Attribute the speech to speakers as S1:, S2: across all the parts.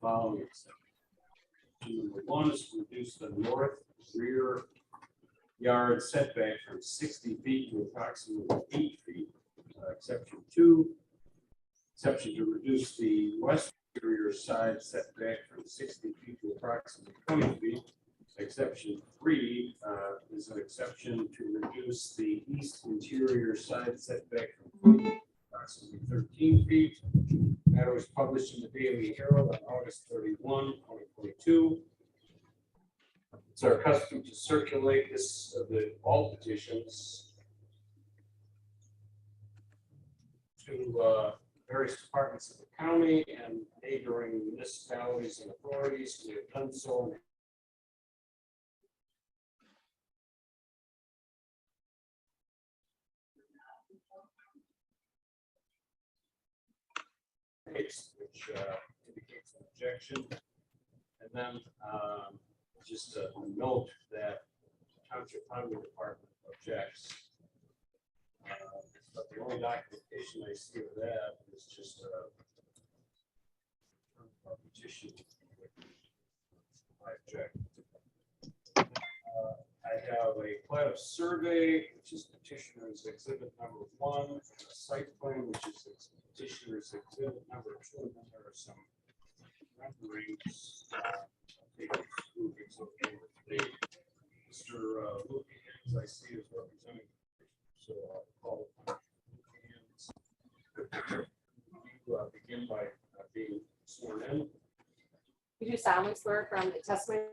S1: following exceptions. Number one is to reduce the north rear yard setback from 60 feet to approximately 8 feet. Exception two, exception to reduce the west rear side setback from 60 feet to approximately 20 feet. Exception three is an exception to reduce the east interior side setback from 20 to approximately 13 feet. Matter was published in the Daily Herald on August 31, 2022. It's our custom to circulate this all petitions to various departments of the county and neighboring municipalities and authorities. We have done so. Which indicates an objection, and then just a note that the Township Highway Department objects. But the only documentation I see of that is just a petition. I object. I have a plat of survey, which is petitioner's exhibit number 1, and a site plan, which is petitioner's exhibit number 2, and then there are some renderings. Mr. Luke, as I see, is representing. So I'll call upon you begin by being sworn in.
S2: You do solemnly swear from the testimony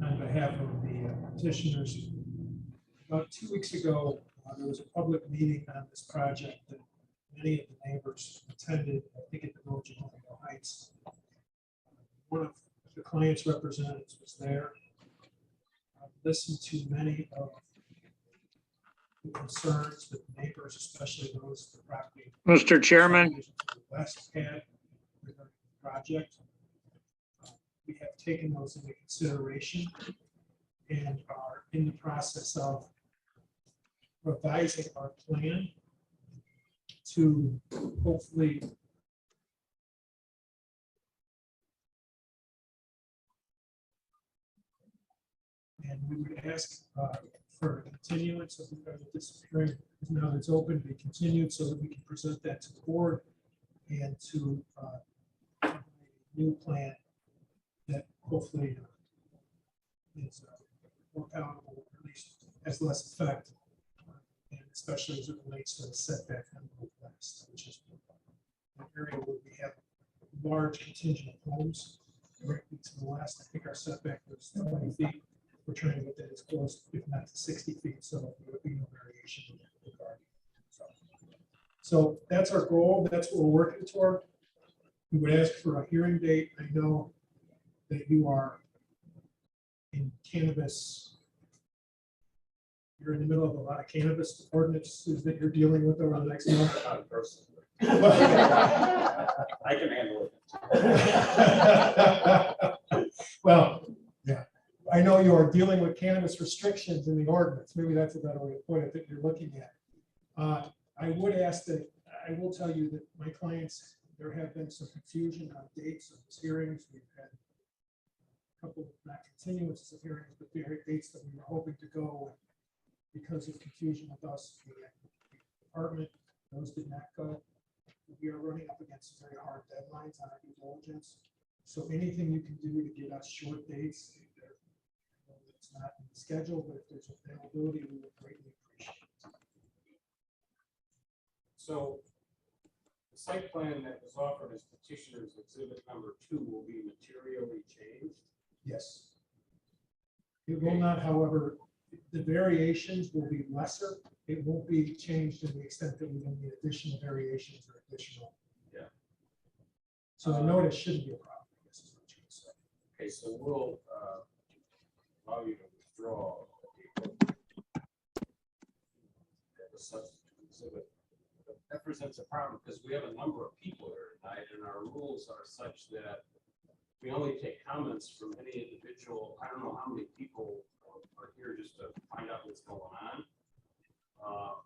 S3: on behalf of the petitioners. About 2 weeks ago, there was a public meeting on this project that many of the neighbors attended, I think at the Village of Holyoke Heights. One of the client's representatives was there, listened to many of the concerns that the neighbors, especially those of the property.
S4: Mr. Chairman.
S3: West had regarding the project. We have taken those into consideration and are in the process of revising our plan to hopefully and we would ask for a continuance of this hearing now that it's open to be continued so that we can present that to the board and to a new plan that hopefully is more palatable, or at least has less effect, and especially as it relates to the setback on the west, which is an area where we have large contingent of homes directly to the west. I think our setback was 20 feet. We're trying to get that as close, if not to 60 feet, so there would be no variation in that regard. So that's our goal. That's what we're working toward. We would ask for a hearing date. I know that you are in cannabis, you're in the middle of a lot of cannabis ordinances that you're dealing with over the next month.
S1: I can handle
S3: it. Well, yeah, I know you are dealing with cannabis restrictions in the ordinance. Maybe that's a better way to put it that you're looking at. I would ask that, I will tell you that my clients, there have been some confusion on dates of these hearings. We've had couple of not continuances of hearings, but the dates that we were hoping to go because of confusion with us, the department, those did not go. We are running up against some very hard deadlines on our due diligence. So anything you can do to get us short dates, it's not in the schedule, but if there's availability, we would greatly appreciate it.
S1: So the site plan that was offered as petitioner's exhibit number 2 will be materially changed.
S3: Yes. It will not, however, the variations will be lesser. It won't be changed to the extent that we don't need additional variations or additional.
S1: Yeah.
S3: So the notice shouldn't be a problem, I guess is what you would say.
S1: Okay, so we'll allow you to withdraw the substitute exhibit. presents a problem because we have a number of people here tonight and our rules are such that we only take comments from any individual. I don't know how many people are here just to find out what's going on.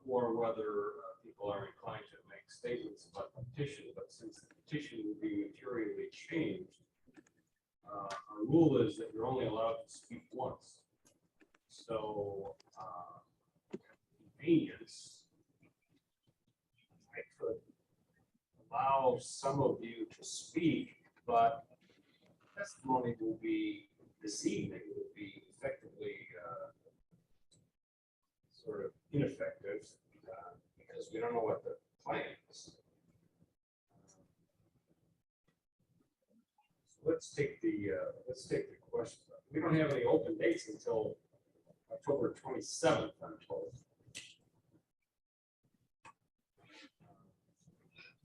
S1: Or whether people are inclined to make statements about the petition, but since the petition will be materially changed, our rule is that you're only allowed to speak once. So, convenience, I could allow some of you to speak, but testimony will be this evening, will be effectively sort of ineffective because we don't know what the plan is. So let's take the question. We don't have any open dates until October 27th, I'm told.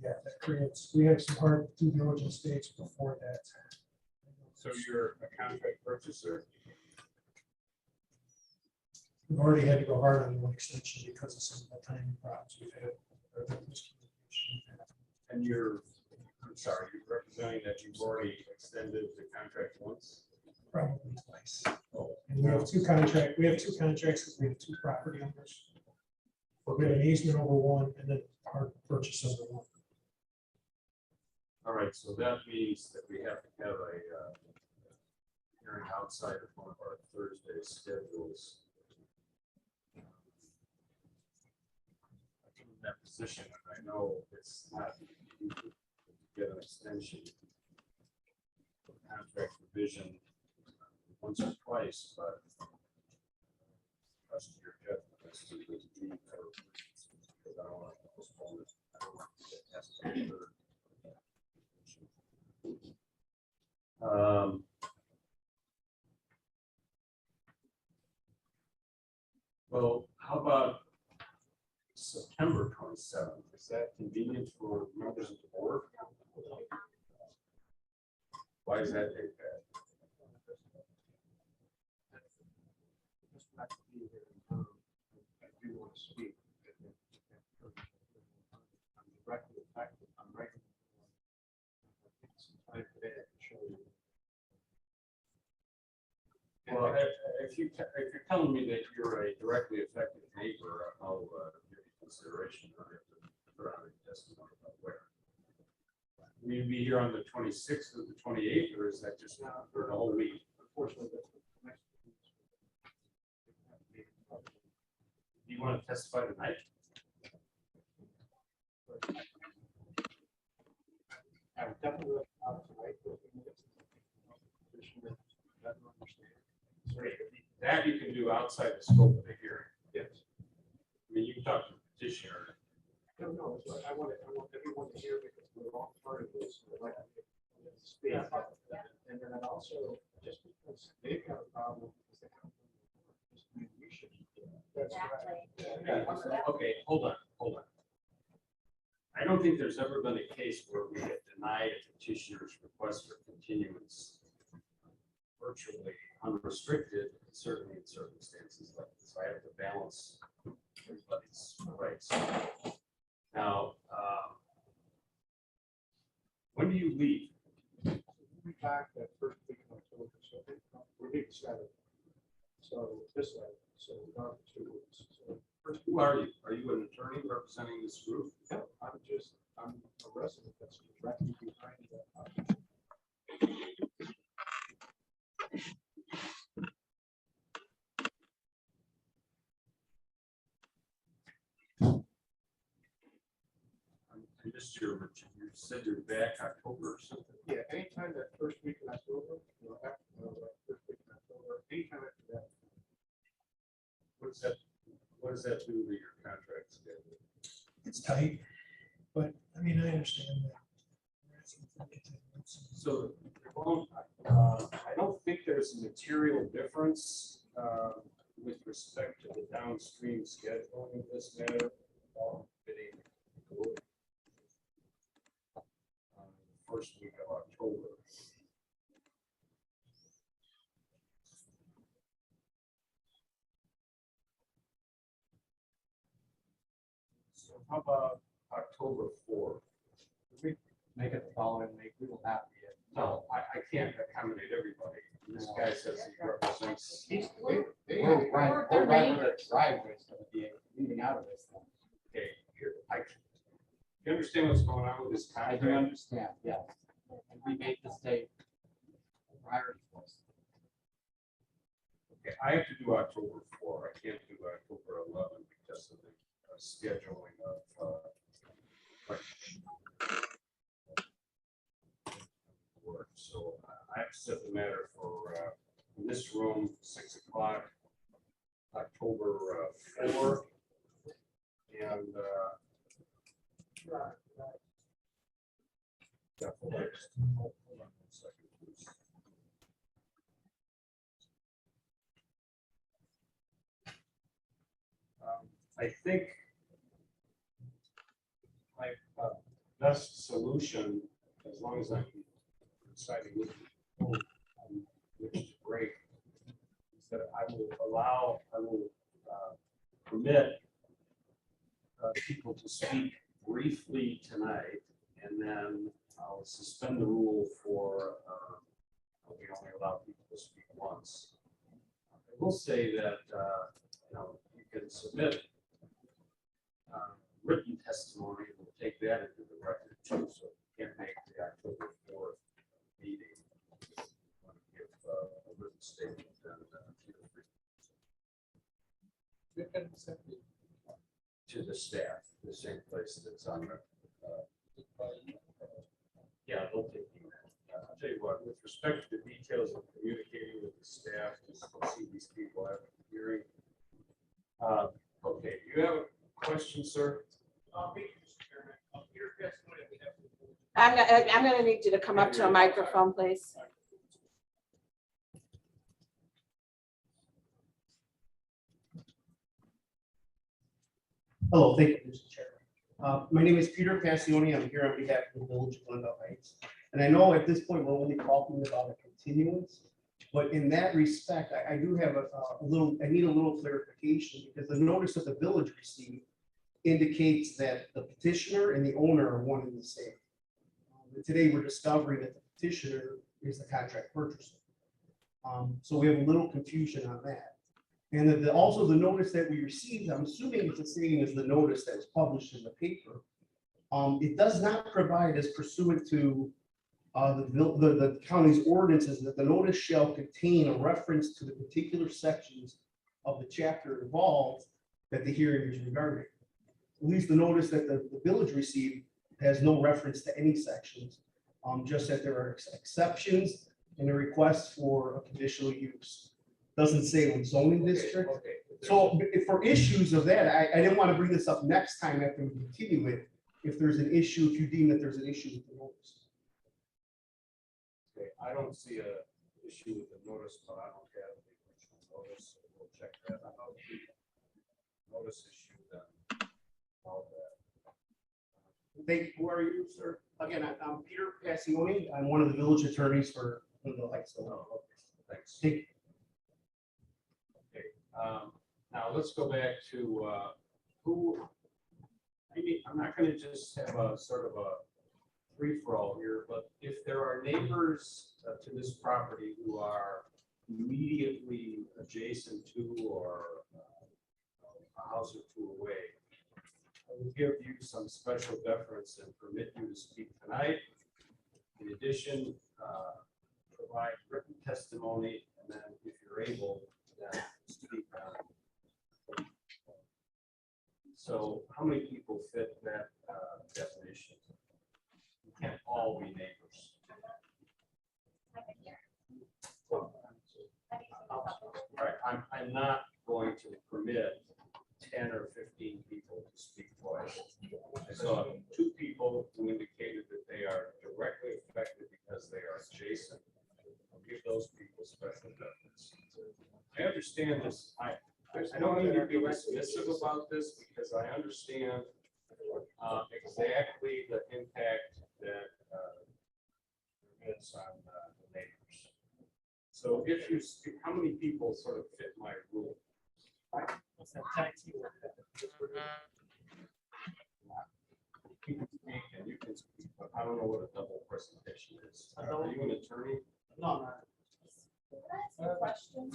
S3: Yeah, that creates, we have some hard due diligence dates before that.
S1: So you're a contract purchaser.
S3: We've already had to go hard on one extension because of some of the timing problems we've had.
S1: And you're, I'm sorry, you're representing that you've already extended the contract once?
S3: Probably twice.
S1: Oh,
S3: And we have two contracts because we have two property owners. We have an easement over one and then our purchase over one.
S1: all right, so that means that we have to have a hearing outside of one of our Thursday schedules. I'm in that position, and I know it's not easy to get an extension of contract revision once or twice, but trust your judgment as to the need for, because I don't want to postpone it. I don't want to get tested for. Well, how about September 27th? Is that convenient for members of the board? Why is that date bad?
S4: I do want to speak. I'm directly affected. I'm right. Some time today I can show you.
S1: Well, if you're telling me that you're a directly affected neighbor, I'll give you consideration. I have to put on a testimony about where. Will you be here on the 26th or the 28th, or is that just for the whole week?
S4: Unfortunately, that's the next.
S1: Do you want to testify tonight?
S4: I would definitely out tonight. Doesn't understand.
S1: That you can do outside the scope of the hearing.
S4: Yes.
S1: I mean, you can talk to the petitioner.
S4: No, it's like I want everyone to hear because we're all part of this. I'd like to speak. And then also, just because they've got a problem, because they come from, just maybe we should. That's right.
S1: Okay, hold on. I don't think there's ever been a case where we have denied a petitioner's request for continuance virtually unrestricted, certainly in circumstances like this. I have to balance everybody's rights. Now, when do you leave?
S4: We'll be back that first week in October, so we're being Saturday. So this way, so we're gone for 2 weeks. So first,
S1: Who are you? Are you an attorney representing this group?
S4: no, I'm a resident that's directly behind the.
S1: I missed you said you're back October or something.
S4: Yeah, anytime that first week in October, after first week in October, anytime after that.
S1: What does that do to your contract schedule?
S3: It's tight, but I mean, I understand that.
S1: So, I don't think there's a material difference with respect to the downstream scheduling of this matter. First week of October. So how about October 4th.
S4: We make it the following week, we will not be it.
S1: No, I can't accommodate everybody. This guy says he represents.
S4: We're right where the driveway's gonna be leading out of this thing.
S1: Okay, here, you understand what's going on with this
S4: I do
S1: contract?
S4: understand, yes. And we made this date prior to this.
S1: Okay, I have to do October 4. I can't do October 11 because of the scheduling of work. So I have to set the matter for in this room, 6 o'clock, October 4. And yeah, hold on one second, please. I think my best solution, as long as I'm deciding which to break, is that I will permit people to speak briefly tonight, and then I'll suspend the rule for we only allow people to speak once. I will say that you can submit written testimony, and we'll take that into the record too, so you can't make the October 4th meeting. Want to give a written statement, and feel free to the staff, the same place that's on the. Yeah, they'll take you. I'll tell you what, with respect to the details of communicating with the staff, just to see these people after the hearing. Okay, you have a question, sir?
S2: I'm gonna need you to come up to a microphone, please.
S5: Hello, thank you, Mr. Chairman. My name is Peter Passioni. I'm here on behalf of the Village of Glendale Heights. And I know at this point, we're only talking about a continuance, but in that respect, I do have I need a little clarification, because the notice that the village received indicates that the petitioner and the owner are one and the same. Today, we're discovering that the petitioner is the contract purchaser. So we have a little confusion on that. And also the notice that we received, I'm assuming it's the same as the notice that was published in the paper. It does not provide, as pursuant to the county's ordinances, that the notice shall contain a reference to the particular sections of the chapter involved that the hearing is regarding. At least the notice that the village received has no reference to any sections, just that there are exceptions and a request for a conditional use. Doesn't say what zoning district.
S1: Okay.
S5: So for issues of that, I didn't want to bring this up next time after we continue it. If there's an issue, if you deem that there's an issue with the notice.
S1: Okay, I don't see a issue with the notice, but I don't have the original notice, so we'll check that out. Notice issue then. All that.
S5: Who are you, sir? Again, I'm Peter Passioni. I'm one of the village attorneys for Glendale Heights.
S1: Oh, okay, thanks.
S5: Thank you.
S1: Now let's go back to who. I mean, I'm not going to just have a sort of a free-for-all here, but if there are neighbors to this property who are immediately adjacent to or a house or two away, I will give you some special deference and permit you to speak tonight. In addition, provide written testimony, and then if you're able, then speak on. So how many people fit that definition? You can't all be neighbors. All right, I'm not going to permit 10 or 15 people to speak twice. I saw 2 people who indicated that they are directly affected because they are adjacent. I'll give those people special deference. I understand this. I don't need to be dismissive about this because I understand exactly the impact that it's on the neighbors. So if you speak, how many people sort of fit my rule? You can speak and you can speak, but I don't know what a double presentation is. Are you an attorney?
S4: No, no.
S6: Can I ask a question?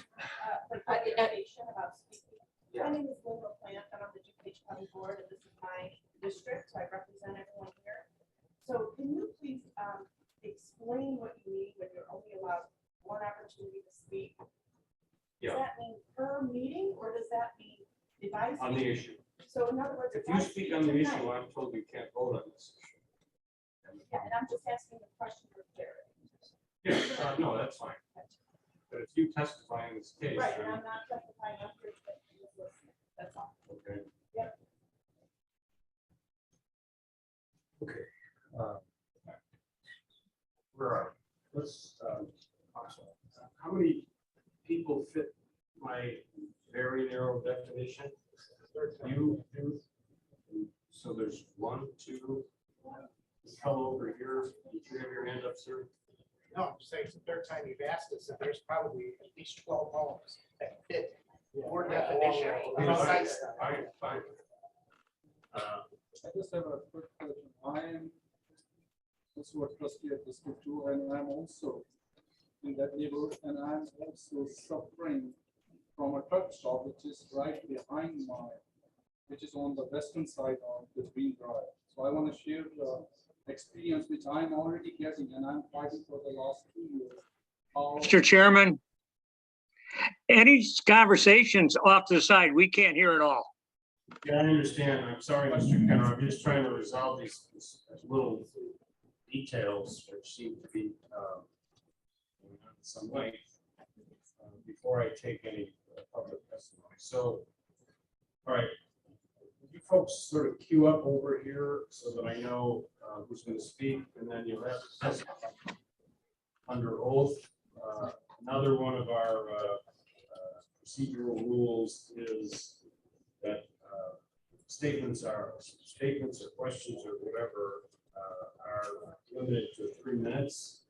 S6: For clarification about speaking. My name is Linda Plant, and I'm the DuPage County Board, and this is my district, so I represent everyone here. So can you please explain what you mean when you're only allowed one opportunity to speak? Does
S1: Yeah.
S6: that mean per meeting, or does that mean if I
S1: On the
S6: speak?
S1: issue.
S6: So in other words,
S1: If
S6: if
S1: you
S6: I
S1: speak on the issue,
S6: tonight-
S1: I'm told you can't vote on this issue.
S6: Yeah, and I'm just asking the question for clarity.
S1: Yeah, no, that's fine. But if you testify in this case,
S6: Right, and
S1: then,
S6: I'm not justifying, I'm here to listen. That's all.
S1: okay.
S6: Yep.
S1: Okay. Where are we? Let's, how many people fit my very narrow definition? You do. So there's 1, 2. This fellow over here, did you have your hand up, sir?
S4: No, I'm saying it's the third time you've asked us, and there's probably at least 12 homes that fit your definition.
S1: Fine, fine.
S7: I just have a quick question. I am also a trustee at District 2, and I'm also in that neighborhood, and I'm also suffering from a truck stop, which is right behind mine, which is on the western side of the Green Drive. So I want to share the experience which I'm already getting, and I'm fighting for the last 2 years. How
S8: Mr. Chairman, any conversations off to the side, we can't hear it all.
S1: Yeah, I understand. I'm sorry, Mr. Kenner. I'm just trying to resolve these little details which seem to be some length before I take any public testimony. So, all right, you folks sort of queue up over here so that I know who's going to speak, and then you'll have to testify under oath. Another one of our procedural rules is that statements or questions or whatever are limited to 3 minutes.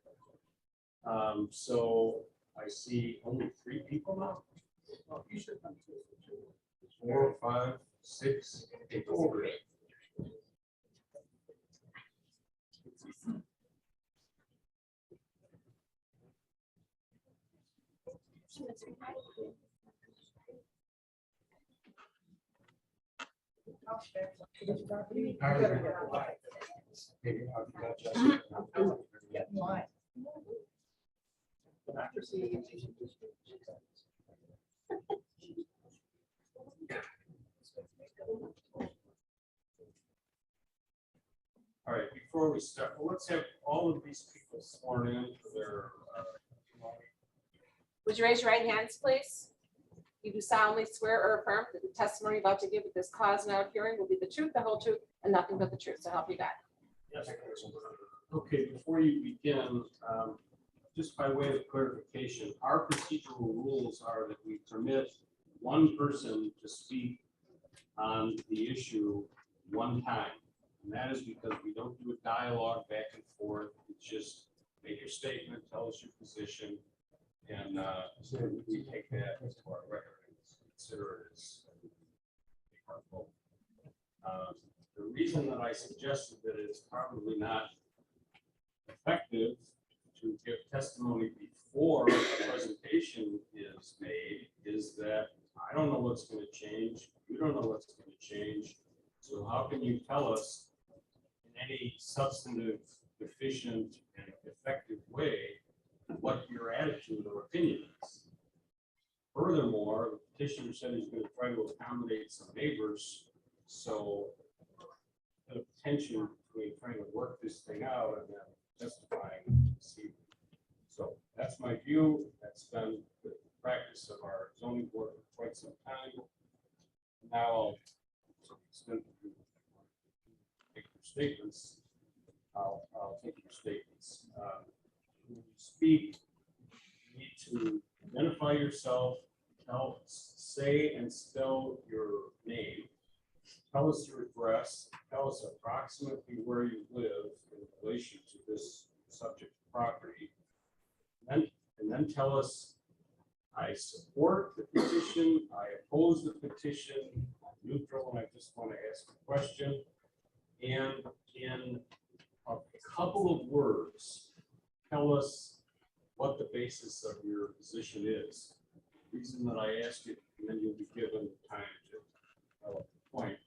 S1: So I see only 3 people now. Oh, you should come to 4, 5, 6, 8, over. All right, before we start, well, let's have all of these people sworn in for their
S2: Would you raise your right hands, please? You do solemnly swear or affirm that the testimony you're about to give at this cause now hearing will be the truth, the whole truth, and nothing but the truth, so help you God.
S1: Okay, before you begin, just by way of clarification, our procedural rules are that we permit one person to speak on the issue one time. And that is because we don't do a dialogue back and forth. It's just make your statement, tell us your position, and so we take that into our record and consider it as our vote. The reason that I suggested that it's probably not effective to give testimony before a presentation is made is that I don't know what's going to change. You don't know what's going to change. So how can you tell us in any substantive, efficient, and effective way what your attitude or opinion is? Furthermore, the petitioner said he's going to try to accommodate some neighbors. So the tension between trying to work this thing out and then testifying. So that's my view. That's been the practice of our zoning board for quite some time. Now I'll take your statements. I'll take your statements. When you speak, you need to identify yourself, say and spell your name. Tell us your address, tell us approximately where you live in relation to this subject property. And then tell us, I support the petition, I oppose the petition, I'm neutral, and I just want to ask a question. And couple of words, tell us what the basis of your position is. Reason that I ask you, and then you'll be given time to develop the point.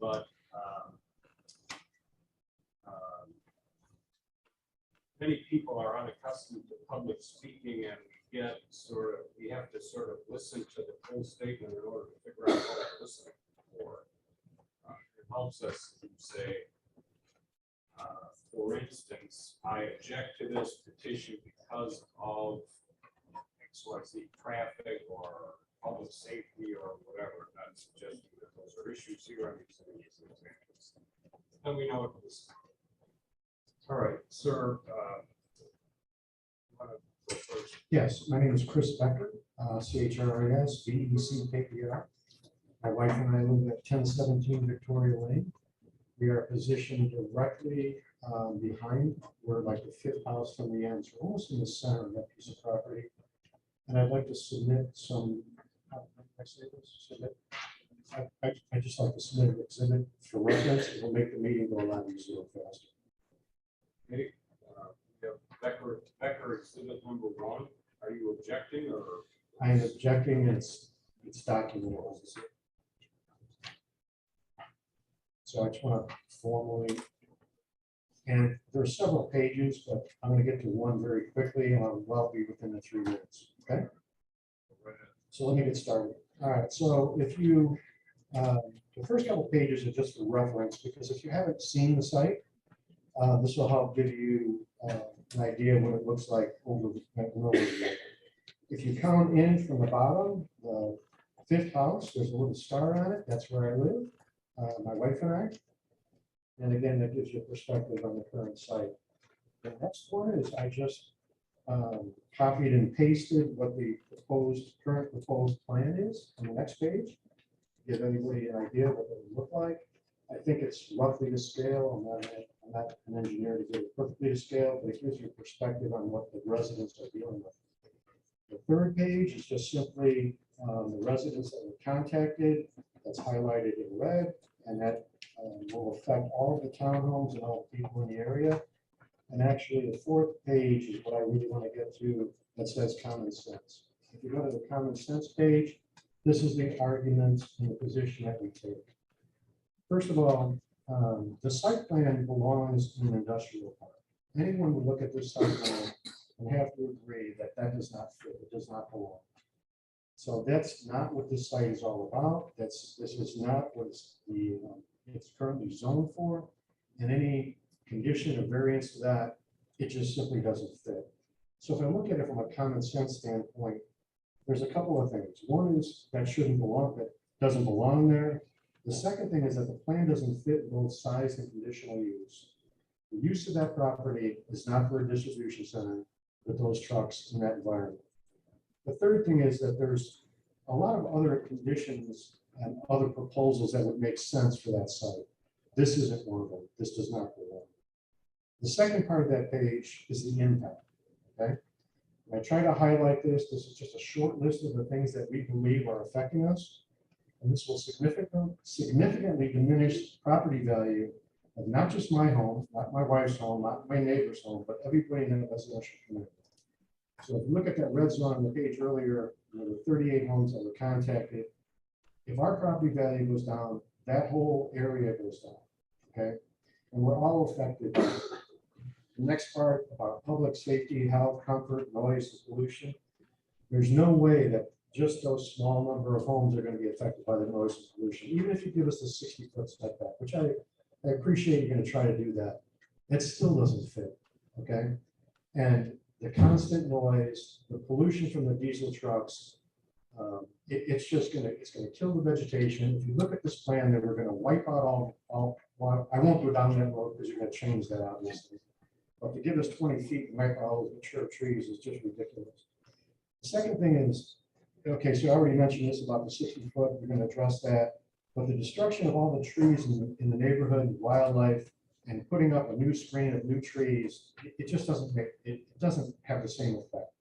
S1: But many people are unaccustomed to public speaking, and we have to sort of listen to the full statement in order to figure out what we're listening for. It helps us to say, for instance, I object to this petition because of XYZ traffic or public safety or whatever. I'm suggesting that those are issues here. I'm using these examples. Then we know what to listen. All right, sir. Wanna go first?
S4: Yes, my name is Chris Becker, CHRIS, BECKER. My wife and I live at 1017 Victoria Lane. We are positioned directly behind, we're like the fifth house from the end, so we're almost in the center of that piece of property. And I'd like to submit some, how can I say this? Submit. I just like to submit an exhibit for reference. It'll make the meeting go a lot easier and faster.
S1: Okay, we have Becker exhibit number 1. Are you objecting or?
S4: I am objecting, it's documented. So I just want to formally, and there are several pages, but I'm going to get to one very quickly and I'll well be within the 3 minutes, okay? So let me get started. All right, so if you, the first couple pages are just for reference, because if you haven't seen the site, this will help give you an idea of what it looks like over the. If you come in from the bottom, the 5th house, there's a little star on it. That's where I live, my wife and I. And again, that gives you a perspective on the current site. The next one is I just copied and pasted what the current proposed plan is on the next page. Give anybody an idea of what it would look like. I think it's roughly to scale. I'm not an engineer to get it perfectly to scale, but it gives you a perspective on what the residents are dealing with. The 3rd page is just simply the residents that were contacted. That's highlighted in red, and that will affect all of the townhomes and all the people in the area. And actually, the 4th page is what I really want to get to. That says common sense. If you go to the common sense page, this is the argument and the position that we take. First of all, the site plan belongs in an industrial park. Anyone would look at this site plan and have to agree that that does not fit, it does not belong. So that's not what this site is all about. This is not what it's currently zoned for. And any condition or variance to that, it just simply doesn't fit. So if I look at it from a common sense standpoint, there's a couple of things. One is that shouldn't belong, that doesn't belong there. The second thing is that the plan doesn't fit both size and conditional use. The use of that property is not for a distribution center with those trucks in that environment. The third thing is that there's a lot of other conditions and other proposals that would make sense for that site. This isn't one of them. This does not belong. The second part of that page is the impact, okay? When I try to highlight this, this is just a short list of the things that we believe are affecting us. And this will significantly diminish property value of not just my home, not my wife's home, not my neighbor's home, but everybody in the residential community. So if you look at that red zone on the page earlier, there were 38 homes that were contacted. If our property value goes down, that whole area goes down, okay? And we're all affected. The next part about public safety, health, comfort, noise, and pollution. There's no way that just those small number of homes are going to be affected by the noise and pollution. Even if you give us the 60-foot setback, which I appreciate you're going to try to do that, it still doesn't fit, okay? And the constant noise, the pollution from the diesel trucks, it's going to kill the vegetation. If you look at this plan, that we're going to wipe out all, I won't go down that road because you're going to change that obviously. But to give us 20 feet and wipe out all those mature trees is just ridiculous. The second thing is, okay, so I already mentioned this about the 60-foot, we're going to address that. But the destruction of all the trees in the neighborhood, wildlife, and putting up a new screen of new trees, it just doesn't have the same effect.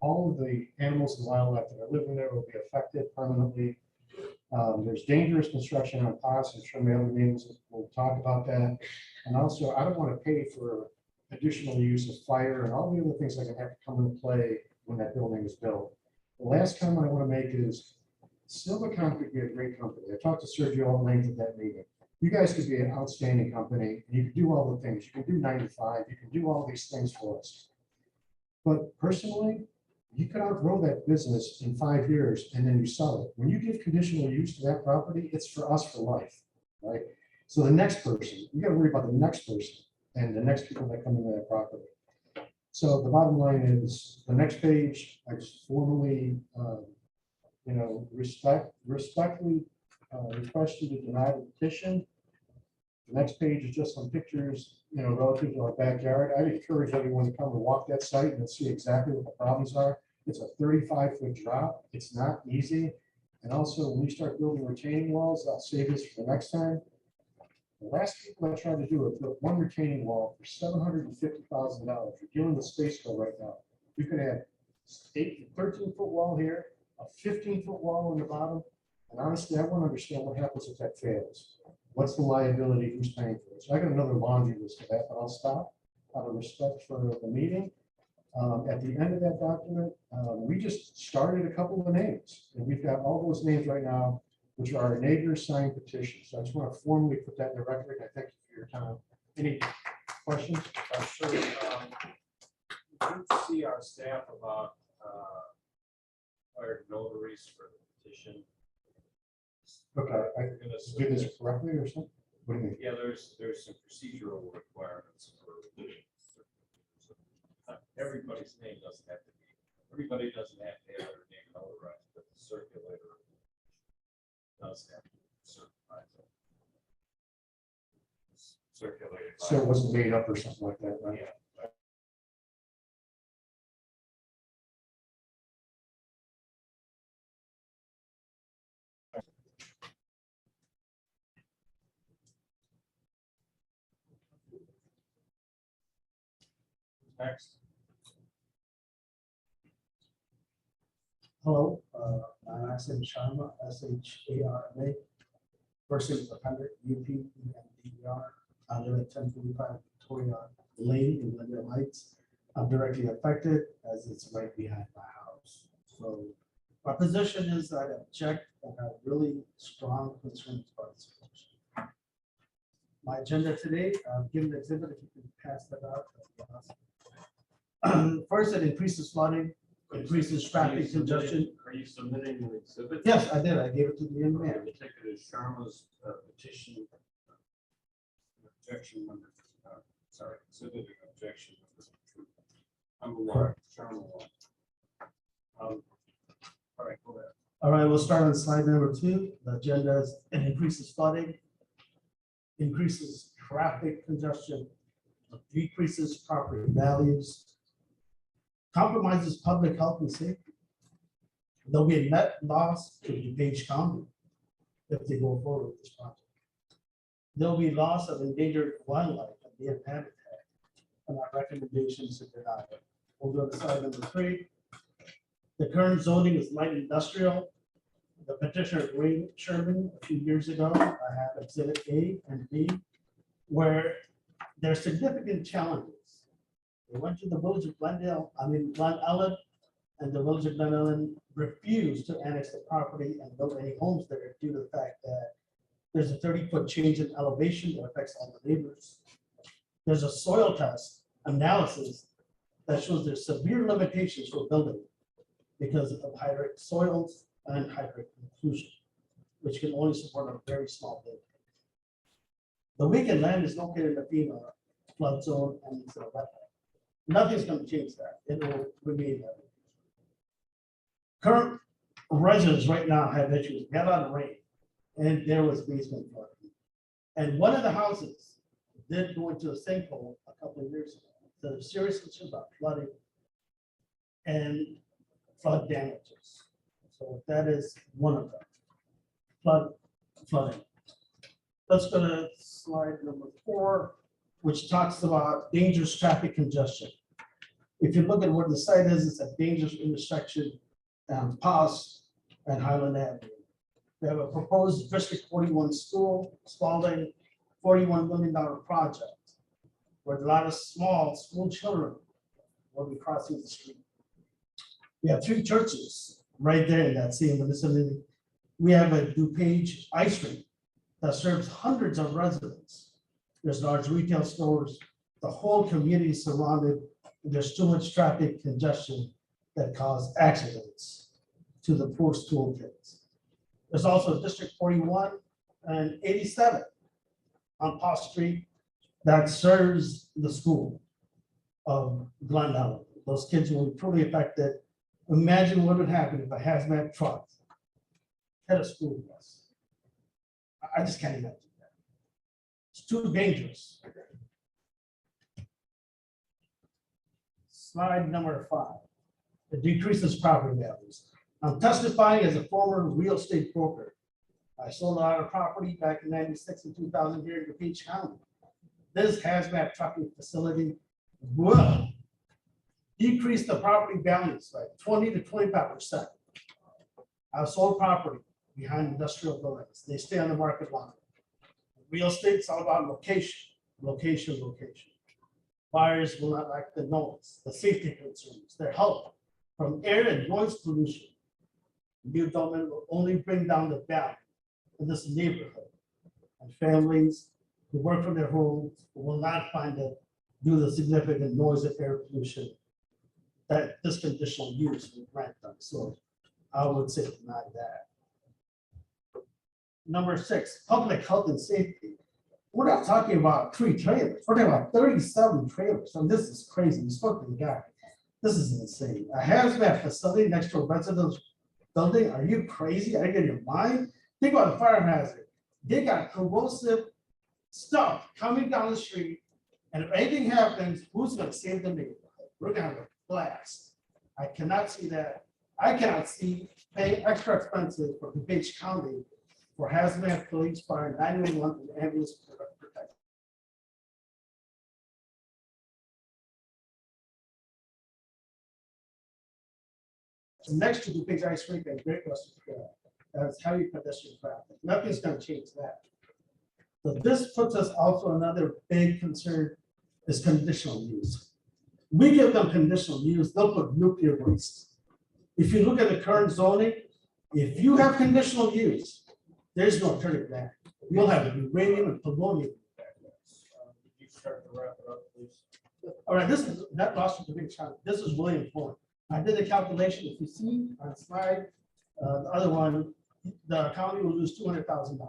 S4: All of the animals and wildlife that are living there will be affected permanently. There's dangerous construction on pots, I'm sure my other names will talk about that. And also, I don't want to pay for additional use of fire and all the other things that can have to come into play when that building is built. The last comment I want to make is Silvacon could be a great company. I talked to Sergio at length at that meeting. You guys could be an outstanding company. And you could do all the things. You can do 95. You can do all these things for us. But personally, you could outgrow that business in 5 years and then you sell it. When you give conditional use to that property, it's for us for life, right? So the next person, you got to worry about the next person and the next people that come into that property. So the bottom line is the next page, I just formally, respectfully request you to deny the petition. The next page is just some pictures, relative to our backyard. I encourage everyone to come and walk that site and see exactly what the problems are. It's a 35-foot drop. It's not easy. And also, when you start building retaining walls, I'll save this for the next time. The last people I tried to do it, built one retaining wall for $750,000. You're dealing with space bill right now. You can have 13-foot wall here, a 15-foot wall on the bottom. And honestly, I want to understand what happens if that fails. What's the liability? Who's paying for it? So I got another laundry list of that, but I'll stop out of respect for the meeting. At the end of that document, we just started a couple of names, and we've got all those names right now, which are our neighbors signed petitions. So I just want to formally put that in the record. I thank you for your time. Any questions?
S1: Sure. You see our staff about hired notaries for the petition.
S4: Okay, I
S1: We're gonna
S4: did this
S1: submit-
S4: correctly or something? What do you mean?
S1: Yeah, there's some procedural requirements for. Everybody's name doesn't have to be, everybody doesn't have to have their name notarized, but the circulator does have to be certified. Circulated. by-
S4: So it wasn't made up or something like that, right?
S1: Yeah. Next.
S9: Hello, I'm Asim Sharma, SHARMA. First name is Appendix, UPENDER. I live at 1045 Victoria Lane in Glendale Heights. I'm directly affected as it's right behind my house. So my position is that I object and have really strong concerns about this petition. My agenda today, given the exhibit, if you can pass that out. that'd be awesome. First, it increases flooding, increases traffic congestion.
S1: Are you submitting an exhibit?
S9: Yes, I did. I gave it to the young man.
S1: The ticket is Sharma's petition. Objection number, sorry, exhibit objection. Number one, Sharma one. All right, go ahead.
S9: All right, we'll start on slide number 2. The agenda is it increases flooding, increases traffic congestion, decreases property values, compromises public health and safety. There'll be a net loss to DuPage County if they go forward with this project. There'll be loss of endangered wildlife and deer habitat, and our recommendations to deny it. We'll go to slide number 3. The current zoning is light industrial. The petitioner Ray Sherman a few years ago, I have exhibit A and B, where there's significant challenges. They went to the village of Glendale, Glen Ellen, and the village of Glen Ellen refused to annex the property and build any homes there due to the fact that there's a 30-foot change in elevation that affects all the neighbors. There's a soil test analysis that shows there's severe limitations for building because of hydric soils and hydric inclusion, which can only support a very small building. The weakened land is located in the FEMA flood zone and it's a wetland. Nothing's going to change that. It will remain that. Current residents right now have issues. We had a lot of rain and there was basement flooding. And one of the houses did go into a sinkhole a couple of years ago. So there's serious concerns about flooding and flood damages. So that is one of them. Flooding. Let's go to slide number 4, which talks about dangerous traffic congestion. If you look at where the site is, it's a dangerous intersection, Paz and Highland Avenue. We have a proposed District 41 school, Spalding, $41 million project, where a lot of small school children will be crossing the street. We have 3 churches right there in that same vicinity. We have a DuPage ice rink that serves hundreds of residents. There's large retail stores. The whole community is surrounded. There's too much traffic congestion that cause accidents to the poor school kids. There's also District 41 and 87 on Paul Street that serves the school of Glendale. Those kids will be truly affected. Imagine what would happen if a hazmat truck hit a school bus. I just can't imagine that. It's too dangerous. Slide number 5. It decreases property values. I'm testifying as a former real estate broker. I sold a lot of property back in 96 and 2000 here in DuPage County. This hazmat trucking facility will decrease the property values by 20 to 25%. I've sold property behind industrial buildings. They stay on the market longer. Real estate's all about location, location, location. Buyers will not like the noise, the safety concerns, their health from air and noise pollution. New development will only bring down the value in this neighborhood. And families who work from their homes will not find it due to the significant noise and air pollution that this conditional use will grant them. So I would say deny that. Number 6, public health and safety. We're not talking about 3 trailers. We're talking about 37 trailers. So this is crazy. You spoke to the guy. This is insane. A hazmat facility next to a residential building. Are you crazy? Are you in your mind? Think about the fire hazard. They got corrosive stuff coming down the street. And if anything happens, who's going to save the neighborhood? We're going to have a blast. I cannot see that. I cannot see paying extra expenses for DuPage County for hazmat, police, fire, 911, and ambulance protection. Next to DuPage Ice Rink and Great Western Trail, that's heavy pedestrian traffic. Nothing's going to change that. But this puts us also another big concern is conditional use. We give them conditional use, they'll put nuclear waste. If you look at the current zoning, if you have conditional use, there's no turning back. You'll have uranium and polonium.
S1: You start to wrap it up, please.
S9: All right, this is that lost to the big chunk. This is really important. I did a calculation. If you see on slide, the other one, the county will lose $200,000.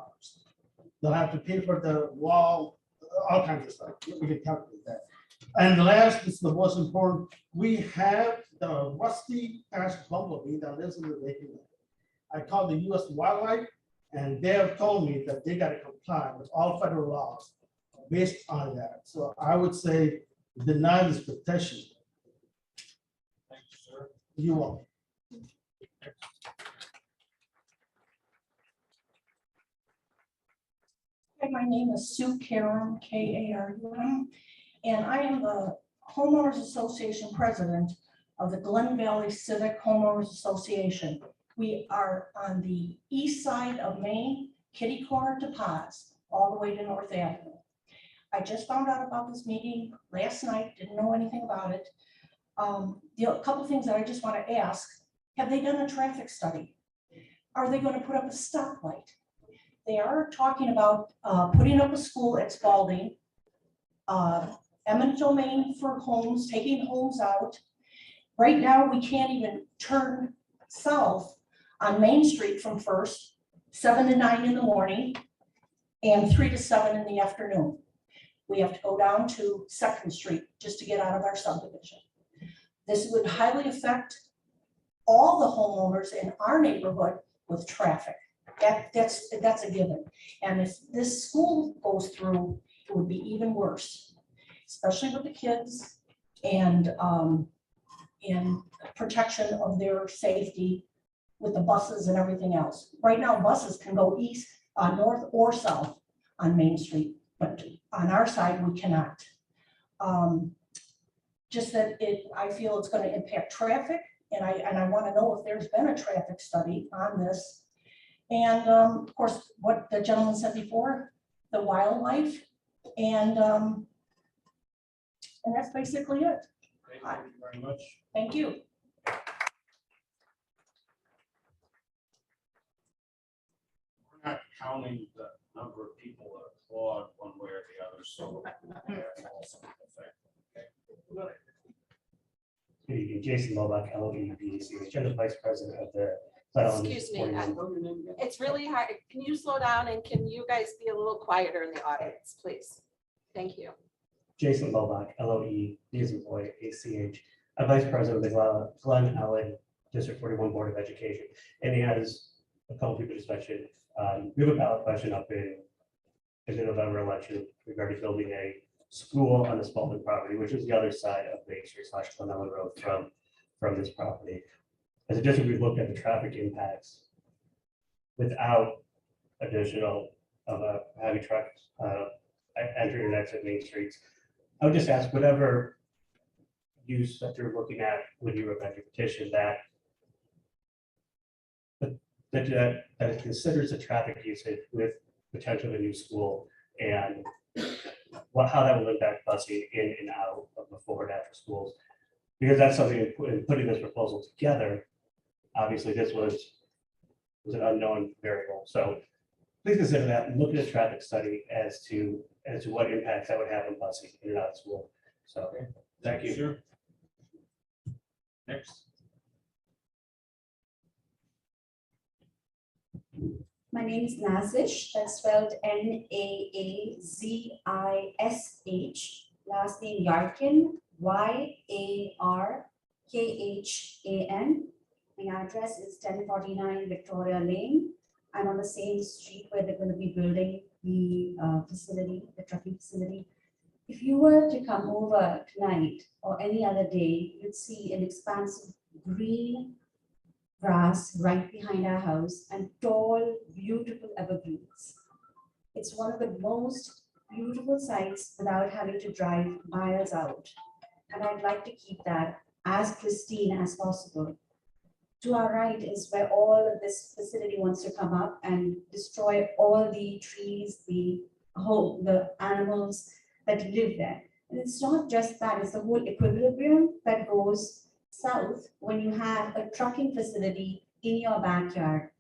S9: They'll have to pay for the wall, all kinds of stuff. We can calculate that. And the last, this is the most important. We have the rusty ash bumblebee that lives in the vacant land. I called the U.S. Wildlife, and they have told me that they got to comply with all federal laws based on that. So I would say deny this petition.
S1: Thank you, sir.
S9: You won't.
S10: Hi, my name is Sue Karam, Karum, and I am the Homeowners Association President of the Glen Valley Civic Homeowners Association. We are on the east side of Maine, kitty corner to Paz, all the way to North Avenue. I just found out about this meeting last night, didn't know anything about it. A couple of things that I just want to ask, have they done a traffic study? Are they going to put up a stoplight? They are talking about putting up a school at Spalding, eminent domain for homes, taking homes out. Right now, we can't even turn south on Main Street from First, 7 to 9 in the morning, and 3 to 7 in the afternoon. We have to go down to 2nd Street just to get out of our subdivision. This would highly affect all the homeowners in our neighborhood with traffic. That's a given. And if this school goes through, it would be even worse, especially with the kids and protection of their safety with the buses and everything else. Right now, buses can go east, north or south on Main Street, but on our side, we cannot. Just that I feel it's going to impact traffic, and I want to know if there's been a traffic study on this. And of course, what the gentleman said before, the wildlife, and that's basically it.
S1: Okay, thank you very much.
S10: Thank you.
S1: We're not counting the number of people that applaud one way or the other, so that also affect. Okay.
S11: Good evening, Jason Lobach, LEDC, Agenda Vice President of the. Title and
S2: Excuse me,
S11: Discipline.
S2: it's really hard. Can you slow down and can you guys be a little quieter in the audience, please? Thank you.
S11: Jason Lobach, LOE, D as in boy, ACH, I'm Vice President of the Glen Ellen District 41 Board of Education. And he has a couple people just mentioned, we have a ballot question up in the November election regarding building a school on the Spalding property, which is the other side of Main Street / Glen Ellen Road from this property. As a district, we've looked at the traffic impacts without additional heavy trucks entering and exit main streets. I would just ask whatever use that you're looking at when you amend your petition that it considers the traffic usage with potential of a new school and how that will impact busing in and out of before and after schools. Because that's something in putting this proposal together, obviously this was an unknown variable. So please consider that and look at a traffic study as to what impacts that would have on busing in and out of school. So thank you.
S1: Sure. Next.
S12: My name is Nazish, that's spelled Naazish, last name Yarkin, YARKHAN. My address is 1049 Victoria Lane. I'm on the same street where they're going to be building the facility, the trucking facility. If you were to come over tonight or any other day, you'd see an expansive green grass right behind our house and tall, beautiful evergreens. It's one of the most beautiful sights without having to drive miles out. And I'd like to keep that as pristine as possible. To our right is where all of this facility wants to come up and destroy all the trees, the animals that live there. And it's not just that, it's the whole equilibrium that goes south when you have a trucking facility in your backyard.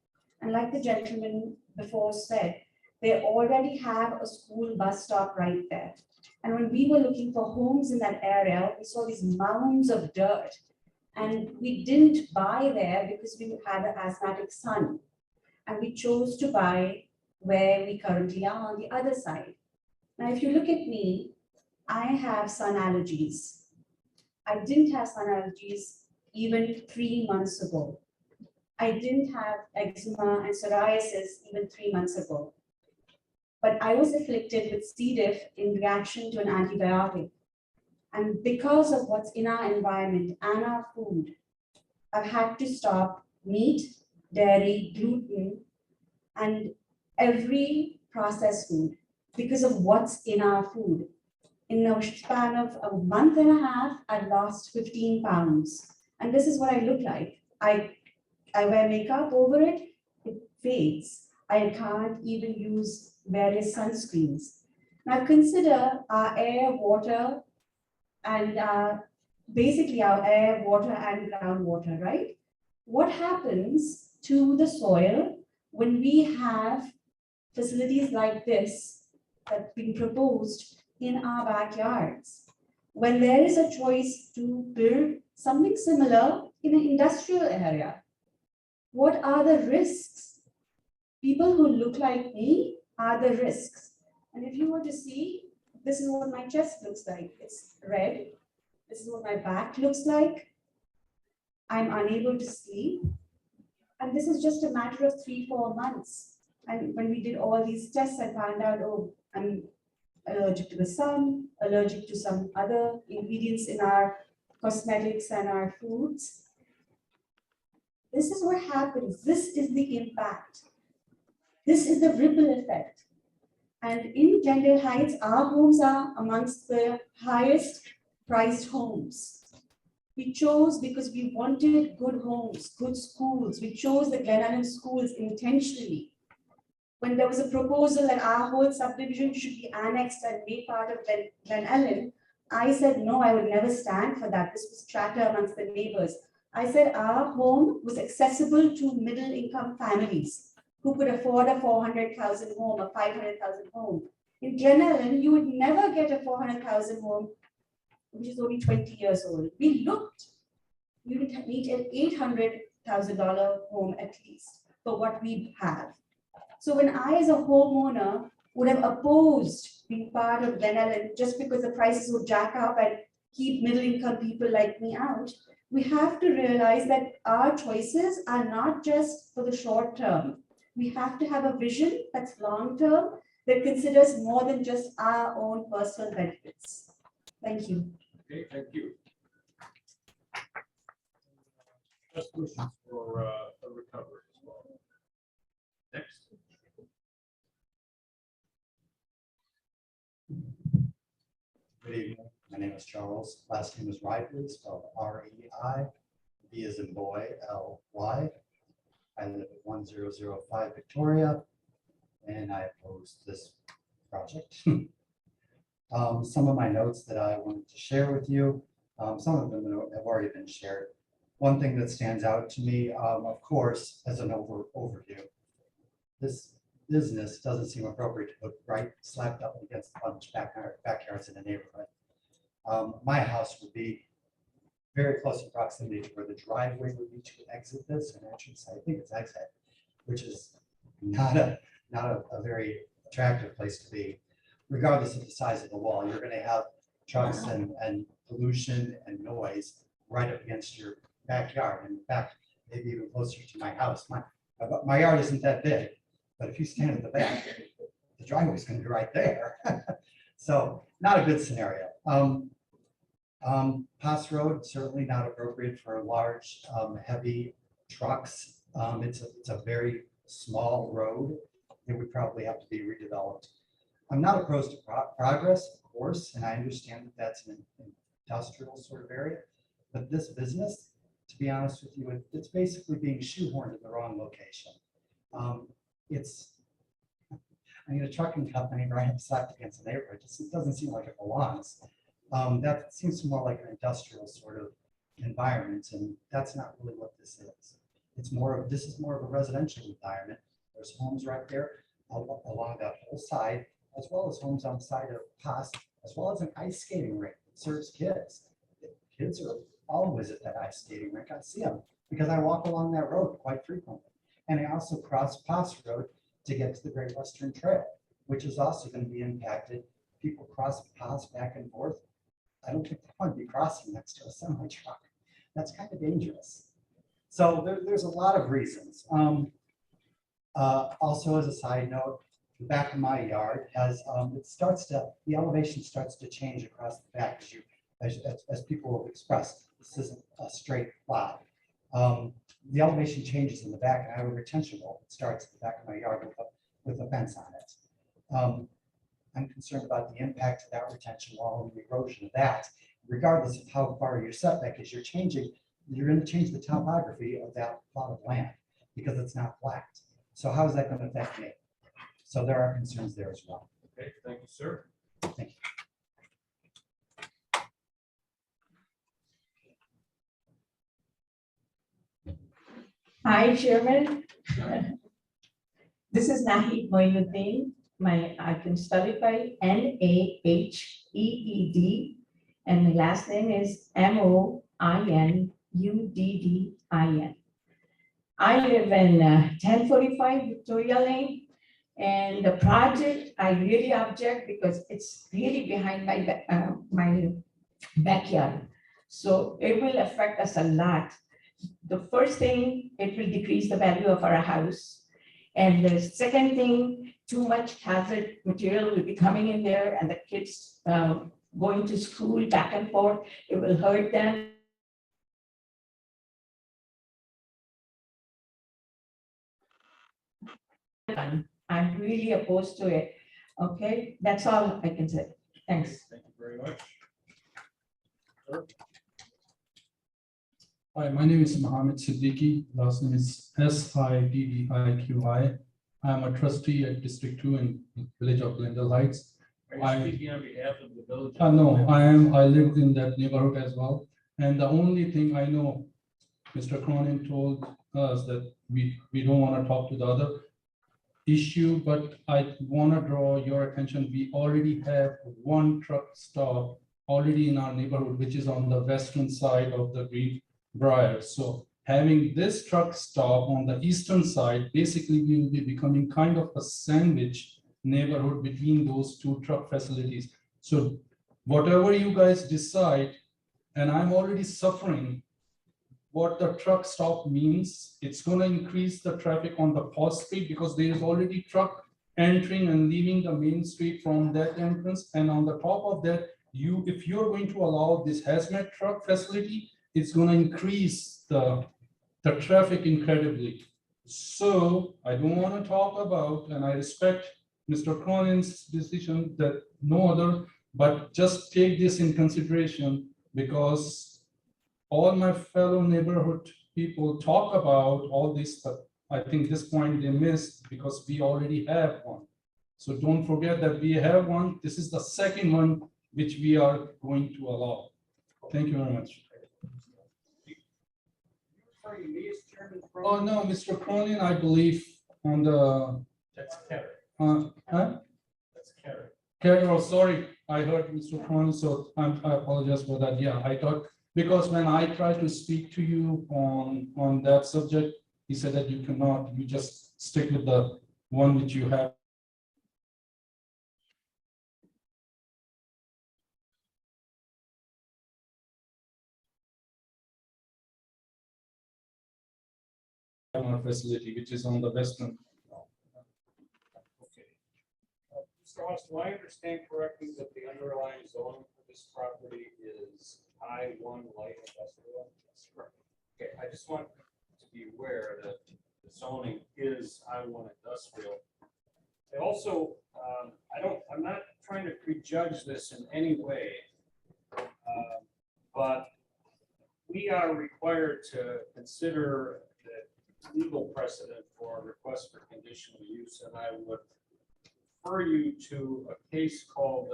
S12: And like the gentleman before said, they already have a school bus stop right there. And when we were looking for homes in that area, we saw these mounds of dirt. And we didn't buy there because we had an asthmatic son. And we chose to buy where we currently are on the other side. Now, if you look at me, I have sun allergies. I didn't have sun allergies even 3 months ago. I didn't have eczema and psoriasis even 3 months ago. But I was afflicted with C. diff in reaction to an antibiotic. And because of what's in our environment and our food, I've had to stop meat, dairy, gluten, and every processed food because of what's in our food. In a span of a month and a half, I've lost 15 pounds. And this is what I look like. I wear makeup over it, it fades. I can't even use various sunscreens. Now consider our air, water, and basically our air, water, and groundwater, right? What happens to the soil when we have facilities like this that's being proposed in our backyards? When there is a choice to build something similar in an industrial area, what are the risks? People who look like me are the risks. And if you were to see, this is what my chest looks like. It's red. This is what my back looks like. I'm unable to sleep. And this is just a matter of 3-4 months. And when we did all these tests, I found out, oh, I'm allergic to the sun, allergic to some other ingredients in our cosmetics and our foods. This is what happens. This is the impact. This is the ripple effect. And in Glendale Heights, our homes are amongst the highest priced homes. We chose because we wanted good homes, good schools. We chose the Glen Ellen schools intentionally. When there was a proposal that our whole subdivision should be annexed and made part of Glen Ellen, I said, no, I would never stand for that. This was chatter amongst the neighbors. I said our home was accessible to middle income families who could afford a 400,000 home, a 500,000 home. In Glen Ellen, you would never get a 400,000 home, which is only 20 years old. We looked, you would need an $800,000 home at least for what we have. So when I, as a homeowner, would have opposed being part of Glen Ellen just because the prices would jack up and keep middle-income people like me out, we have to realize that our choices are not just for the short term. We have to have a vision that's long-term, that considers more than just our own personal benefits. Thank you.
S1: Okay, thank you. Best wishes for a recovery as well. Next.
S13: Good evening. My name is Charles. Last name is Riley, spelled R-E-I. B as in boy, L-Y. I live at 1005 Victoria, and I oppose this project. Some of my notes that I wanted to share with you, some of them have already been shared. One thing that stands out to me, of course, as an overview, this business doesn't seem appropriate to put right slapped up against a bunch of backyards in the neighborhood. My house would be very close in proximity to where the driveway would be to exit this, and entrance, I think it's exit, which is not a very attractive place to be. Regardless of the size of the wall, you're gonna have trucks and pollution and noise right up against your backyard. In fact, maybe even closer to my house. My yard isn't that big, but if you stand at the back, the driveway's gonna be right there. So not a good scenario. Pass Road, certainly not appropriate for large, heavy trucks. It's a very small road. It would probably have to be redeveloped. I'm not opposed to progress, of course, and I understand that that's an industrial sort of area, but this business, to be honest with you, it's basically being shoehorned in the wrong location. A trucking company right up slapped against the neighborhood, it doesn't seem like it belongs. That seems more like an industrial sort of environment, and that's not really what this is. This is more of a residential environment. There's homes right there along that whole side, as well as homes on the side of Pass, as well as an ice skating rink that serves kids. The kids are always at that ice skating rink. I see them because I walk along that road quite frequently. And I also cross Pass Road to get to the Great Western Trail, which is also going to be impacted. People cross Pass back and forth. I don't think they want to be crossing next to a semi truck. That's kind of dangerous. So there's a lot of reasons. Also, as a side note, the back of my yard has the elevation starts to change across the back as people have expressed. This isn't a straight plot. The elevation changes in the back, and I have a retention wall that starts at the back of my yard with a fence on it. I'm concerned about the impact of that retention wall and the erosion of that. Regardless of how far your setback is, you're going to change the topography of that plot of land because it's not flat. So how is that going to affect me? So there are concerns there as well.
S1: Okay, thank you, sir.
S13: Thank you.
S14: Hi, Chairman. This is Nahid Moinuddin. I can spell it by Naheed, and my last name is Moinuddin. I live in 1045 Victoria Lane, and the project I really object because it's really behind my my backyard. So it will affect us a lot. The first thing, it will decrease the value of our house. And the second thing, too much hazard material will be coming in there, and the kids going to school back and forth, it will hurt them. I'm really opposed to it. Okay, that's all I can say. Thanks.
S1: Thank you very much. Sir?
S7: Hi, my name is Mohammed Siddiqui. Last name is Siddiqui. I'm a trustee at District 2 in Village of Glendale Heights.
S1: Are you speaking on behalf of the village?
S7: No, I live in that neighborhood as well. And the only thing I know, Mr. Cronin told us that we don't want to talk to the other issue, but I want to draw your attention. We already have one truck stop already in our neighborhood, which is on the western side of the Greenbrier. So having this truck stop on the eastern side, basically we will be becoming kind of a sandwich neighborhood between those two truck facilities. So whatever you guys decide, and I'm already suffering what the truck stop means. It's going to increase the traffic on the Paul Street because there is already truck entering and leaving the main street from that entrance. And on the top of that, if you're going to allow this hazmat truck facility, it's going to increase the traffic incredibly. So I don't want to talk about, and I respect Mr. Cronin's decision that no other, but just take this in consideration because all my fellow neighborhood people talk about all this, but I think this point they missed because we already have one. So don't forget that we have one. This is the second one which we are going to allow. Thank you very much. Oh, no, Mr. Cronin, I believe on the.
S1: That's Kerry.
S7: Huh?
S1: That's Kerry.
S7: Carol, sorry, I heard Mr. Cronin, so I apologize for that. Yeah, I thought, because when I tried to speak to you on that subject, he said that you cannot, you just stick with the one which you have. Facility, which is on the western.
S1: Okay. Mr. Austin, do I understand correctly that the underlying zoning for this property is I-1 light industrial? That's correct. Okay, I just want to be aware that the zoning is I-1 industrial. I also, I'm not trying to prejudge this in any way, but we are required to consider the legal precedent for a request for conditional use, and I would refer you to a case called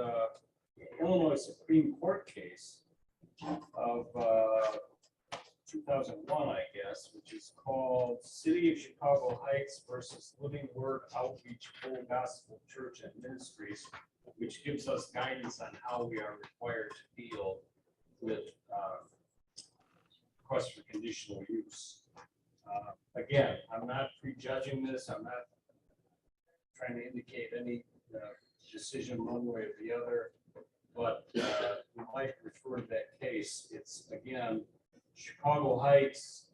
S1: Illinois Supreme Court case of 2001, I guess, which is called City of Chicago Heights versus Living Word Outreach Full Gospel Church and Ministries, which gives us guidance on how we are required to deal with requests for conditional use. Again, I'm not prejudging this. I'm not trying to indicate any decision one way or the other, but we might refer to that case. It's, again, Chicago Heights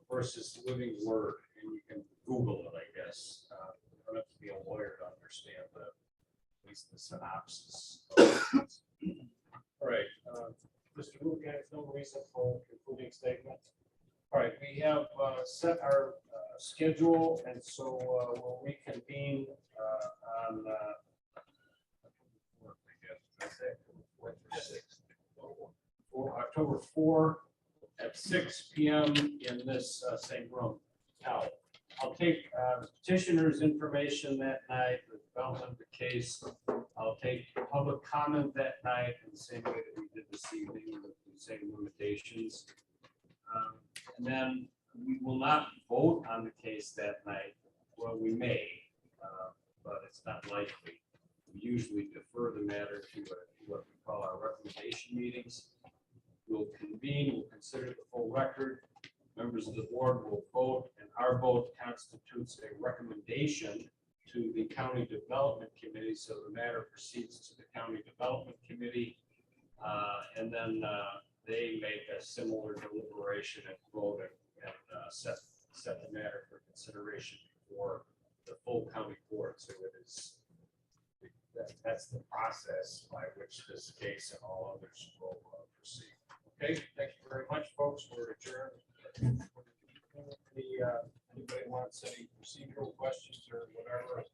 S1: versus Living Word, and you can Google it, I guess. You don't have to be a lawyer to understand at least the synopsis. All right, Mr. Wu, you have no reason for concluding statement. All right, we have set our schedule, and so we'll reconvene on October 4 at 6 p.m. in this same room. Now, I'll take petitioner's information that night, the development of the case. I'll take public comment that night in the same way that we did this evening with the same limitations. And then we will not vote on the case that night. Well, we may, but it's not likely. We usually defer the matter to what we call our recommendation meetings. We'll convene, we'll consider the full record. Members of the board will vote, and our vote constitutes a recommendation to the County Development Committee. So the matter proceeds to the County Development Committee, and then they make a similar deliberation and vote and set the matter for consideration for the full county board. So it is, that's the process by which this case and all others will proceed. Okay, thank you very much, folks. We're adjourned. Anybody wants any procedural questions or whatever?